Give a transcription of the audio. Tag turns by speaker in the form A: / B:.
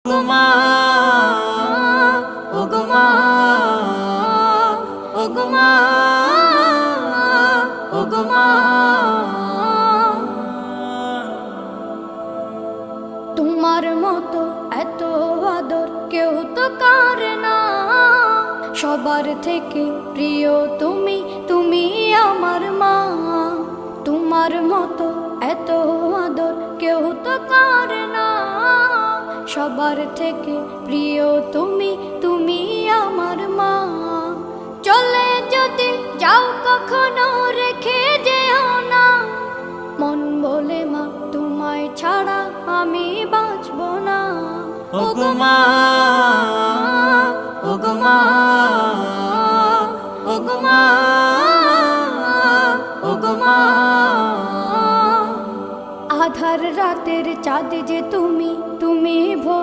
A: ওগো মা, ওগো মা, ওগো মা।
B: তোমার মতো এত আদর কেউ তো করে না, সবার থেকে প্রিয় তুমি, তুমি আমার মা। তোমার মতো এত আদর কেউ তো করে না, সবার থেকে প্রিয় তুমি, তুমি আমার মা। চলে যদি যাও কখনো রেখে যেও না, মন বলে মা তোমায় ছাড়া আমি বাঁচব না।
A: ওগো মা, ওগো মা, ওগো মা, ওগো মা।
B: আধার রাতের চাঁদ যে তুমি, তুমি ভোরে